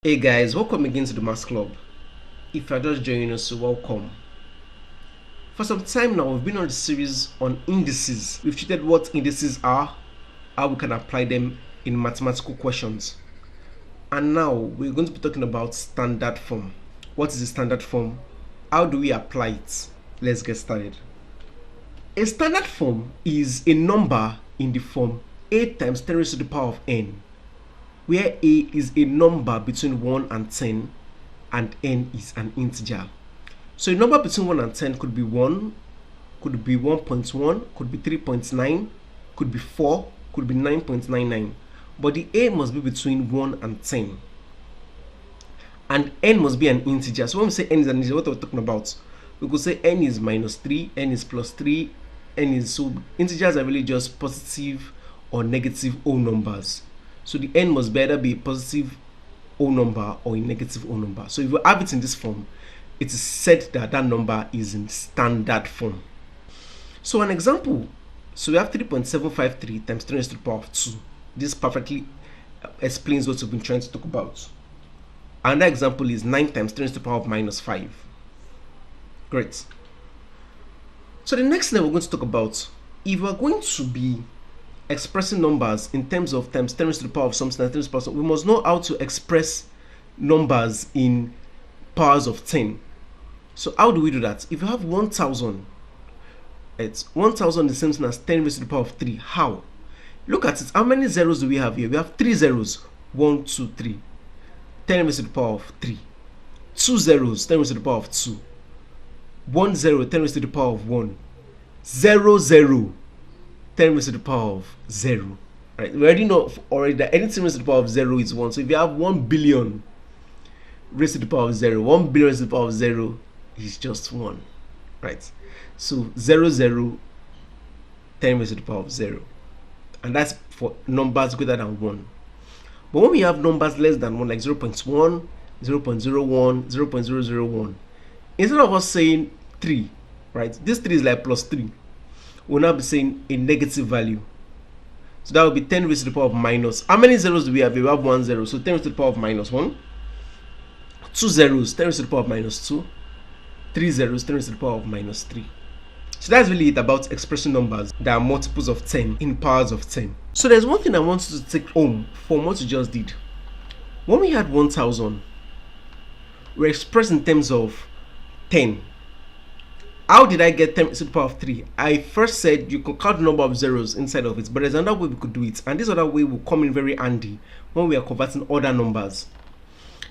Hey guys, welcome again to the Maths Club. If you're just joining us, so welcome. For some time now, we've been on the series on indices. We've treated what indices are, how we can apply them in mathematical questions. And now we're going to be talking about standard form. What is a standard form? How do we apply it? Let's get started. A standard form is a number in the form a times 10 raised to the power of n, where a is a number between 1 and 10 and n is an integer. So a number between 1 and 10 could be 1, could be 1.1, could be 3.9, could be 4, could be 9.99. But the a must be between 1 and 10. And n must be an integer. So when we say n is an integer, what are we talking about? We could say n is minus 3, n is plus 3, n is, so integers are really just positive or negative whole numbers. So the n must either be a positive whole number or a negative whole number. So if you have it in this form, it is said that that number is in standard form. So an example, so we have 3.753 times 10 raised to the power of 2. This perfectly explains what we've been trying to talk about. Another example is 9 times 10 raised to the power of minus 5. Great. So the next thing we're going to talk about, if we're going to be expressing numbers in terms of times 10 raised to the power of something and 10 raised to the power of something, we must know how to express numbers in powers of 10. So how do we do that? If you have 1000, it's 1000 is the same thing as 10 raised to the power of 3. How? Look at it. How many zeros do we have here? We have 3 zeros. 1, 2, 3. 10 raised to the power of 3. 2 zeros. 10 raised to the power of 2. 1 0. 10 raised to the power of 1. 0 0. 10 raised to the power of 0. Right? We already know that anything raised to the power of 0 is 1. So if you have 1 billion raised to the power of 0, 1 billion raised to the power of 0 is just 1. Right? So 0 0, 10 raised to the power of 0. And that's for numbers greater than 1. But when we have numbers less than 1, like 0.1, 0.01, 0.001, instead of us saying 3, right? This 3 is like plus 3. We'll now be saying a negative value. So that will be 10 raised to the power of minus. How many zeros do we have? We have 1 0. So 10 raised to the power of minus 1. 2 zeros, 10 raised to the power of minus 2. 3 zeros, 10 raised to the power of minus 3. So that's really it about expressing numbers that are multiples of 10 in powers of 10. So there's one thing I want you to take home from what you just did. When we had 1000, we're expressed in terms of 10. How did I get 10 to the power of 3? I first said you could count the number of zeros inside of it, but there's another way we could do it, and this other way will come in very handy when we are converting other numbers.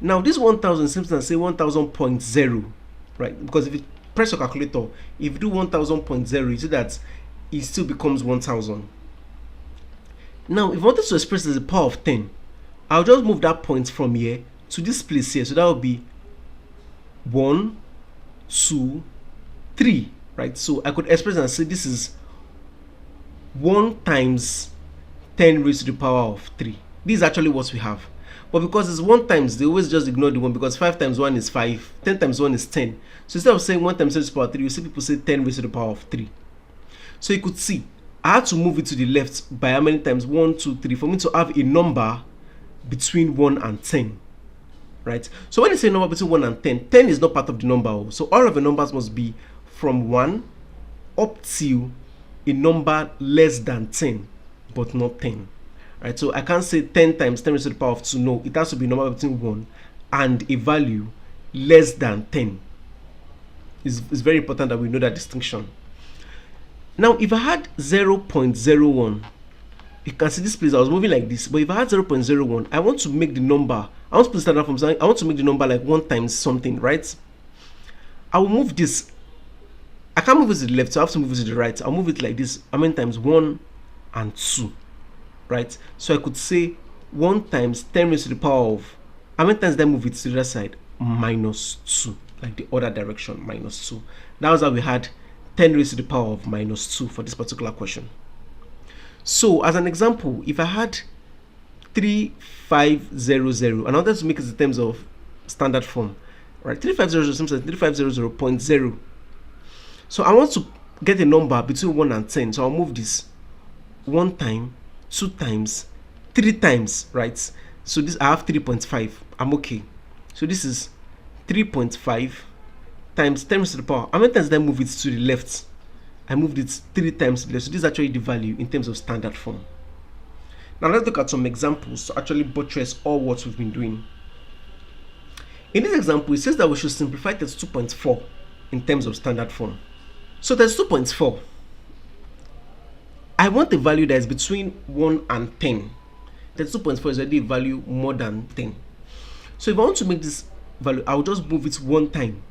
Now this 1000 seems to say 1000.0, right? Because if you press your calculator, if you do 1000.0, you see that it still becomes 1000. Now if I wanted to express it as a power of 10, I'll just move that point from here to this place here. So that will be 1, 2, 3, right? So I could express and say this is 1 times 10 raised to the power of 3. This is actually what we have. But because it's 1 times, they always just ignore the 1, because 5 times 1 is 5, 10 times 1 is 10. So instead of saying 1 times 10 raised to the power of 3, you see people say 10 raised to the power of 3. So you could see, I had to move it to the left by how many times? 1, 2, 3, for me to have a number between 1 and 10. Right? So when I say number between 1 and 10, 10 is not part of the number. So all of the numbers must be from 1 up to a number less than 10, but not 10. Right? So I can't say 10 times 10 raised to the power of 2. No, it has to be a number between 1 and a value less than 10. It's very important that we know that distinction. Now, if I had 0.01, you can see this place, I was moving like this, but if I had 0.01, I want to make the number, I want to put standard from something, I want to make the number like 1 times something, right? I will move this. I can't move it to the left, so I have to move it to the right. I'll move it like this. How many times? 1 and 2, right? So I could say 1 times 10 raised to the power of, how many times did I move it to the other side? Minus 2, like the other direction, minus 2. That was how we had 10 raised to the power of minus 2 for this particular question. So as an example, if I had 3500, and I wanted to make it in terms of standard form, right? 3500 seems like 3500.0. So I want to get a number between 1 and 10. So I'll move this 1 time, 2 times, 3 times, right? So this, I have 3.5. I'm okay. So this is 3.5 times 10 raised to the power. How many times did I move it to the left? I moved it 3 times to the left. So this is actually the value in terms of standard form. Now let's look at some examples to actually buttress all what we've been doing. In this example, it says that we should simplify 32.4 in terms of standard form. So 32.4, I want a value that is between 1 and 10. 32.4 is already a value more than 10. So if I want to make this value, I'll just move it one time.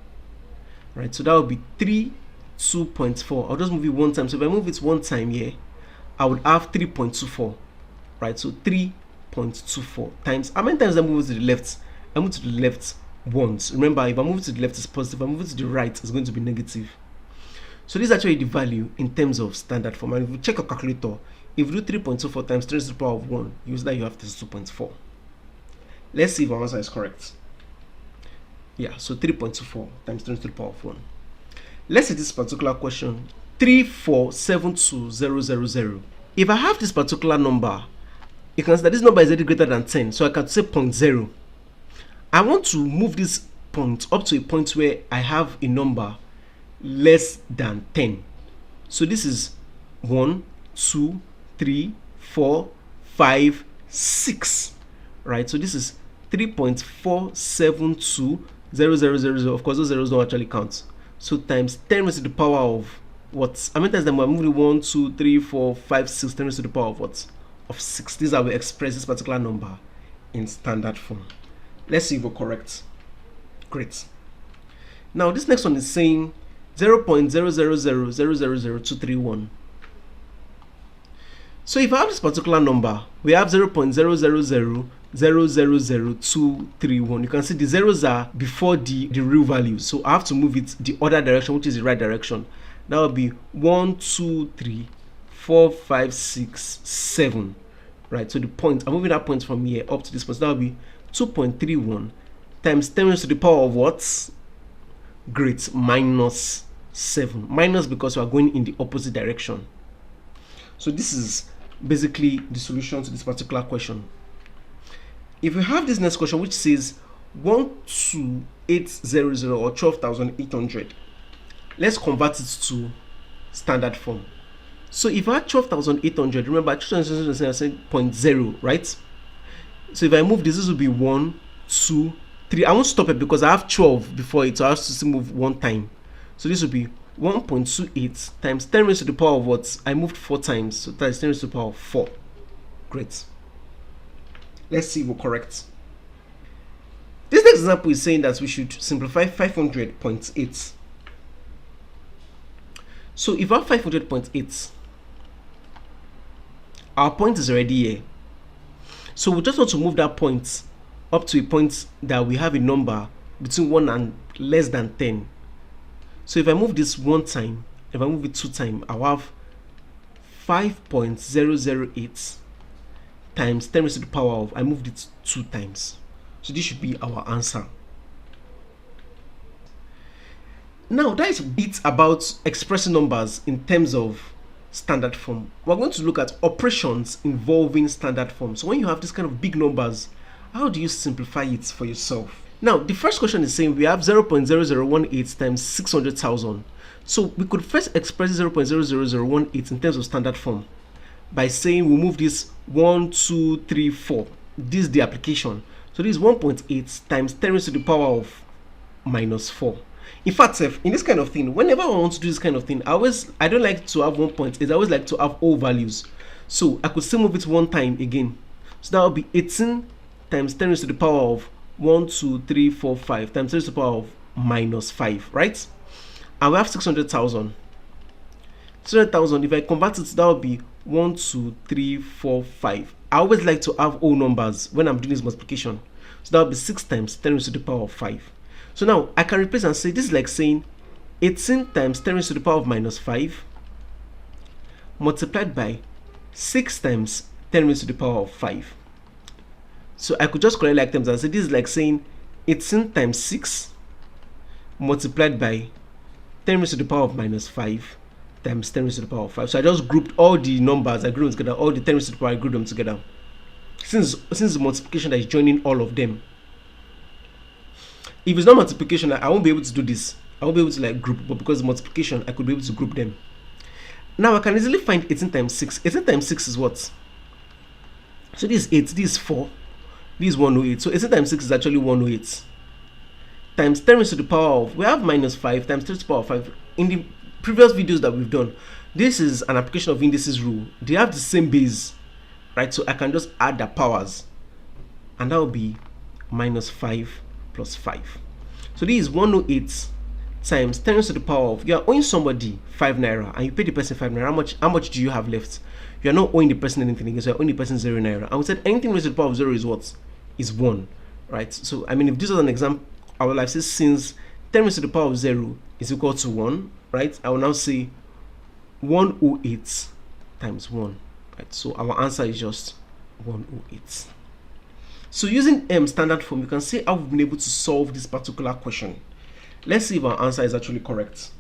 Right, so that would be 32.4. I'll just move it one time. So if I move it one time here, I would have 3.24. Right, so 3.24 times, how many times did I move it to the left? I move to the left once. Remember, if I move it to the left, it's positive. If I move it to the right, it's going to be negative. So this is actually the value in terms of standard form. And if you check your calculator, if you do 3.24 times 10 to the power of 1, use that, you have 32.4. Let's see if our answer is correct. Yeah, so 3.24 times 10 to the power of 1. Let's see this particular question, 3472000. If I have this particular number, you can see that this number is already greater than 10, so I can say 0.0. I want to move this point up to a point where I have a number less than 10. So this is 1, 2, 3, 4, 5, 6. Right? So this is 3.472000. Of course, those zeros don't actually count. So times 10 raised to the power of what? How many times then we're moving 1, 2, 3, 4, 5, 6, 10 raised to the power of what? Of 6. This is how we express this particular number in standard form. Let's see if we're correct. Great. Now this next one is saying 0.000000231. So if I have this particular number, we have 0.000000231. You can see the zeros are before the real value, so I have to move it the other direction, which is the right direction. That will be 1, 2, 3, 4, 5, 6, 7. Right, so the point, I'm moving that point from here up to this point. So that will be 2.31 times 10 raised to the power of what? Great, minus 7. Minus because we are going in the opposite direction. So this is basically the solution to this particular question. If we have this next question which says 12800 or 12,800, let's convert it to standard form. So if I had 12,800, remember 12,800 is 0.0, right? So if I move this, this will be 1, 2, 3. I won't stop it because I have 12 before it, so I have to move one time. So this will be 1.28 times 10 raised to the power of what? I moved 4 times, so that is 10 raised to the power of 4. Great. Let's see if we're correct. This next example is saying that we should simplify 500.8. So if I have 500.8, our point is already here. So we just want to move that point up to a point that we have a number between 1 and less than 10. So if I move this one time, if I move it 2 times, I'll have 5.008 times 10 raised to the power of, I moved it 2 times. So this should be our answer. Now that is it about expressing numbers in terms of standard form. We're going to look at operations involving standard form. So when you have this kind of big numbers, how do you simplify it for yourself? Now the first question is saying we have 0.0018 times 600,000. So we could first express 0.00018 in terms of standard form by saying we move this 1, 2, 3, 4. This is the application. So this is 1.8 times 10 raised to the power of minus 4. In fact, in this kind of thing, whenever I want to do this kind of thing, I don't like to have 1.8. I always like to have all values. So I could still move it one time again. So that would be 18 times 10 raised to the power of 1, 2, 3, 4, 5 times 10 raised to the power of minus 5, right? And we have 600,000. 600,000, if I convert it, that would be 1, 2, 3, 4, 5. I always like to have all numbers when I'm doing this multiplication. So that would be 6 times 10 raised to the power of 5. So now I can replace and say this is like saying 18 times 10 raised to the power of minus 5 multiplied by 6 times 10 raised to the power of 5. So I could just correct like terms and say this is like saying 18 times 6 multiplied by 10 raised to the power of minus 5 times 10 raised to the power of 5. So I just grouped all the numbers, I grouped them together, all the 10 raised to the power, I grouped them together. since it's multiplication that is joining all of them. If it's not multiplication, I won't be able to do this. I won't be able to like group, but because it's multiplication, I could be able to group them. Now I can easily find 18 times 6. 18 times 6 is what? So this is 8, this is 4, this is 108. So 18 times 6 is actually 108. Times 10 raised to the power of, we have minus 5 times 10 to the power of 5. In the previous videos that we've done, this is an application of indices rule. They have the same base, right? So I can just add the powers, and that will be minus 5 plus 5. So this is 108 times 10 raised to the power of, you are owing somebody 5 naira and you pay the person 5 naira. How much do you have left? You are not owing the person anything again, so you're owing the person 0 naira. And we said anything raised to the power of 0 is what? Is 1, right? So I mean, if this was an example, I will have said since 10 raised to the power of 0 is equal to 1, right? I will now say 108 times 1, right? So our answer is just 108. So using standard form, you can see how we've been able to solve this particular question. Let's see if our answer is actually correct.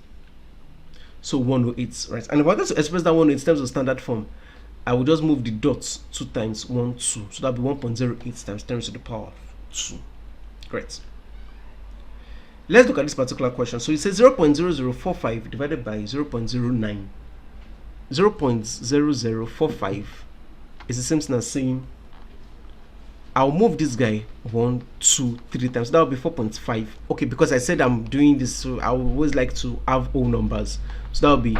So 108, right? And if I wanted to express that 108 in terms of standard form, I will just move the dots 2 times 1, 2. So that'll be 1.08 times 10 raised to the power of 2. Great. Let's look at this particular question. So it says 0.0045 divided by 0.09. 0.0045 is the same thing as saying, I'll move this guy 1, 2, 3 times. That will be 4.5. Okay, because I said I'm doing this, so I always like to have whole numbers. So that will be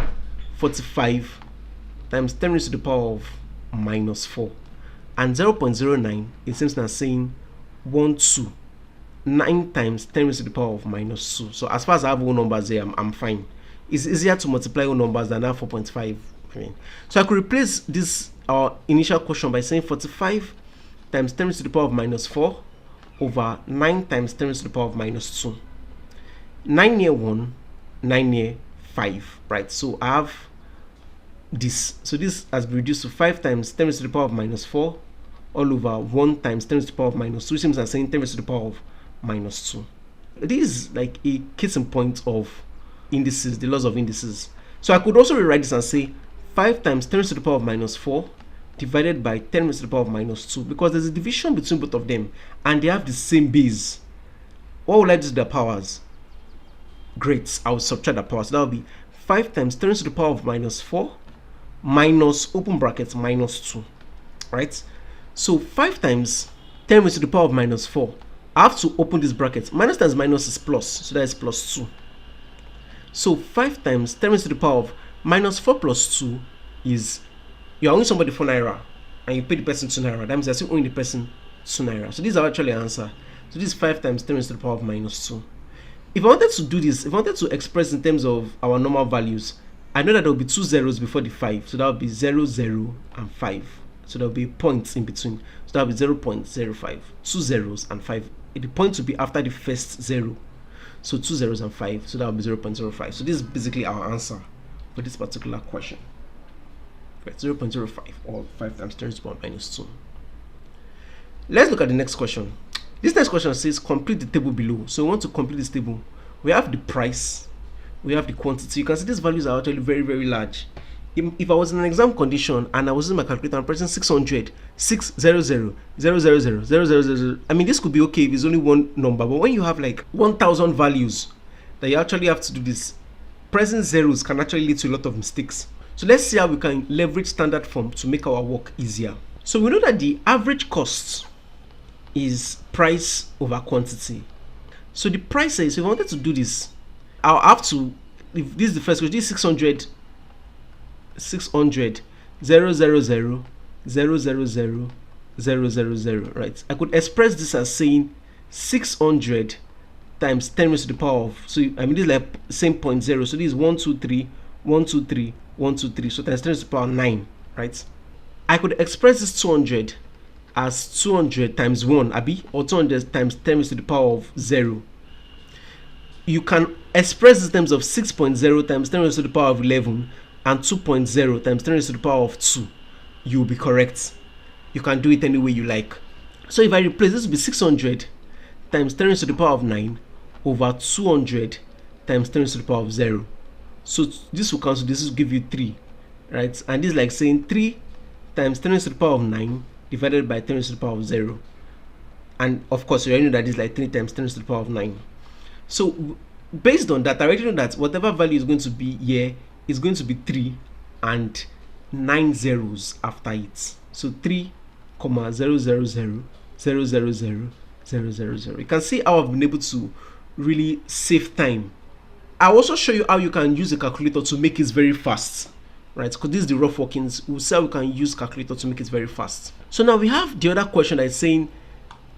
45 times 10 raised to the power of minus 4. And 0.09 is the same thing as saying 1, 2. 9 times 10 raised to the power of minus 2. So as far as I have whole numbers here, I'm fine. It's easier to multiply whole numbers than have 4.5. So I could replace this our initial question by saying 45 times 10 raised to the power of minus 4 over 9 times 10 raised to the power of minus 2. 9 near 1, 9 near 5, right? So I have this. So this has been reduced to 5 times 10 raised to the power of minus 4 all over 1 times 10 raised to the power of minus 2, which seems like saying 10 raised to the power of minus 2. This is like a case in point of indices, the laws of indices. So I could also rewrite this and say 5 times 10 raised to the power of minus 4 divided by 10 raised to the power of minus 2, because there's a division between both of them and they have the same base. What will I do to the powers? Great, I will subtract the powers. So that will be 5 times 10 raised to the power of minus 4 minus open brackets minus 2, right? So 5 times 10 raised to the power of minus 4, I have to open this bracket. Minus times minus is plus, so that is plus 2. So 5 times 10 raised to the power of minus 4 plus 2 is, you are owing somebody 4 naira and you pay the person 2 naira. That means you're still owing the person 2 naira. So this is actually an answer. So this is 5 times 10 raised to the power of minus 2. If I wanted to do this, if I wanted to express in terms of our normal values, I know that there will be 2 zeros before the 5. So that will be 0, 0, and 5. So there will be points in between. So that will be 0.05. 2 zeros and 5. The point will be after the first 0. So 2 zeros and 5. So that will be 0.05. So this is basically our answer for this particular question. Right, 0.05 or 5 times 10 to the power minus 2. Let's look at the next question. This next question says complete the table below. So we want to complete this table. We have the price, we have the quantity. You can see these values are actually very, very large. If I was in an exam condition and I was using my calculator and pressing 600, 600, 000, 000, I mean, this could be okay if it's only one number, but when you have like 1,000 values that you actually have to do this, pressing zeros can actually lead to a lot of mistakes. So let's see how we can leverage standard form to make our work easier. So we know that the average cost is price over quantity. So the price is, if I wanted to do this, I'll have to, if this is the first question, this is 600, 000, 000, right? I could express this as saying 600 times 10 raised to the power of, so I mean this is like same point 0, so this is 1, 2, 3, 1, 2, 3, 1, 2, 3, so times 10 raised to the power 9, right? I could express this 200 as 200 times 1, abi, or 200 times 10 raised to the power of 0. You can express this in terms of 6.0 times 10 raised to the power of 11 and 2.0 times 10 raised to the power of 2. You'll be correct. You can do it any way you like. So if I replace, this will be 600 times 10 raised to the power of 9 over 200 times 10 raised to the power of 0. So this will cancel, this will give you 3, right? And this is like saying 3 times 10 raised to the power of 9 divided by 10 raised to the power of 0. And of course, you already know that is like 3 times 10 raised to the power of 9. So based on that, I already know that whatever value is going to be here is going to be 3 and 9 zeros after it. So 3, 0, 0, 0, 0, 0, 0, 0, 0, 0, 0. You can see how I've been able to really save time. I'll also show you how you can use a calculator to make it very fast, right? Because this is the rough workings. We'll see how we can use calculator to make it very fast. So now we have the other question that is saying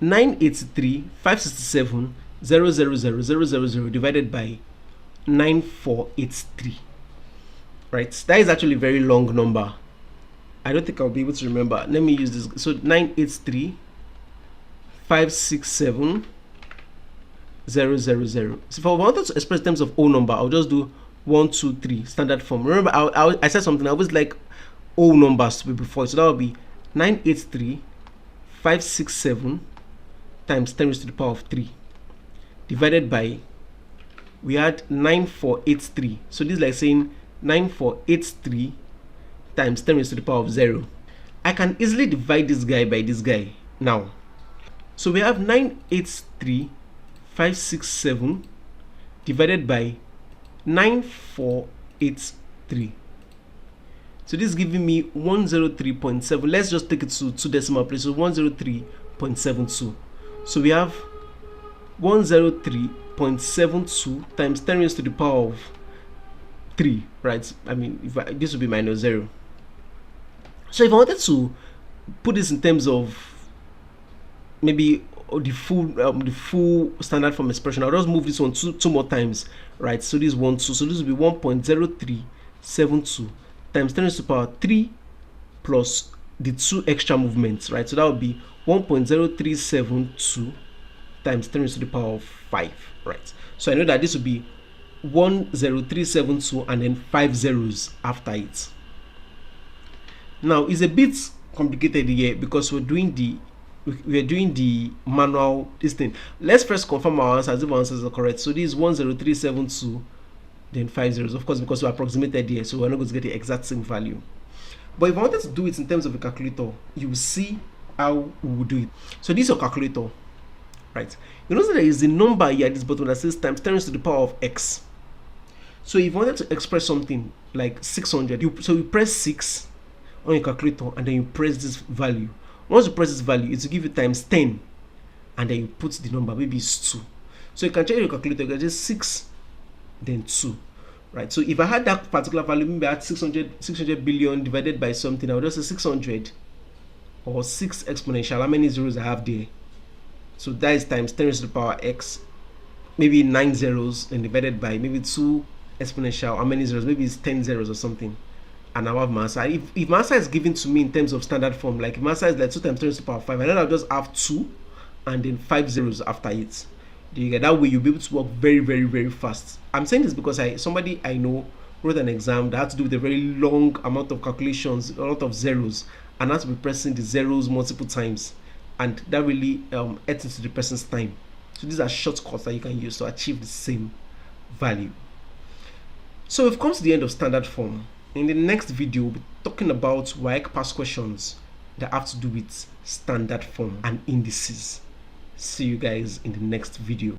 983, 567, 0, 0, 0, 0, 0, 0 divided by 9483, right? That is actually a very long number. I don't think I'll be able to remember. Let me use this. So 983, 567, 0, 0, 0. So if I wanted to express in terms of whole number, I'll just do 1, 2, 3 standard form. Remember, I said something. I always like whole numbers to be before. So that would be 983, 567 times 10 raised to the power of 3 divided by, we had 9483. So this is like saying 9483 times 10 raised to the power of 0. I can easily divide this guy by this guy now. So we have 983, 567 divided by 9483. So this is giving me 103.7. Let's just take it to 2 decimal places. So 103.72. So we have 103.72 times 10 raised to the power of 3, right? I mean, this would be minus 0. So if I wanted to put this in terms of maybe the full standard form expression, I'll just move this one two more times, right? So this is 1, 2. So this will be 1.0372 times 10 raised to the power 3 plus the 2 extra movements, right? So that would be 1.0372 times 10 raised to the power of 5, right? So I know that this would be 10372 and then 5 zeros after it. Now it's a bit complicated here because we're doing the manual this thing. Let's first confirm our answers if our answers are correct. So this is 10372 then 5 zeros, of course, because we approximated here, so we're not going to get the exact same value. But if I wanted to do it in terms of a calculator, you will see how we will do it. So this is your calculator, right? You notice that there is a number here at this bottom that says times 10 raised to the power of x. So if you wanted to express something like 600, so you press 6 on your calculator and then you press this value. Once you press this value, it will give you times 10 and then you put the number, maybe it's 2. So you can check your calculator, you can just 6 then 2, right? So if I had that particular value, maybe I had 600 billion divided by something, I would just say 600 or 6 exponential, how many zeros I have there. So that is times 10 raised to the power x, maybe 9 zeros, and divided by maybe 2 exponential, how many zeros, maybe it's 10 zeros or something, and I have my answer. If my answer is given to me in terms of standard form, like if my answer is like 2 times 10 raised to the power 5, and then I'll just have 2 and then 5 zeros after it. Do you get that way? You'll be able to work very, very, very fast. I'm saying this because somebody I know wrote an exam that had to do with a very long amount of calculations, a lot of zeros, and had to be pressing the zeros multiple times, and that really ate into the person's time. So these are shortcuts that you can use to achieve the same value. So we've come to the end of standard form. In the next video, we'll be talking about WAEC past questions that have to do with standard form and indices. See you guys in the next video.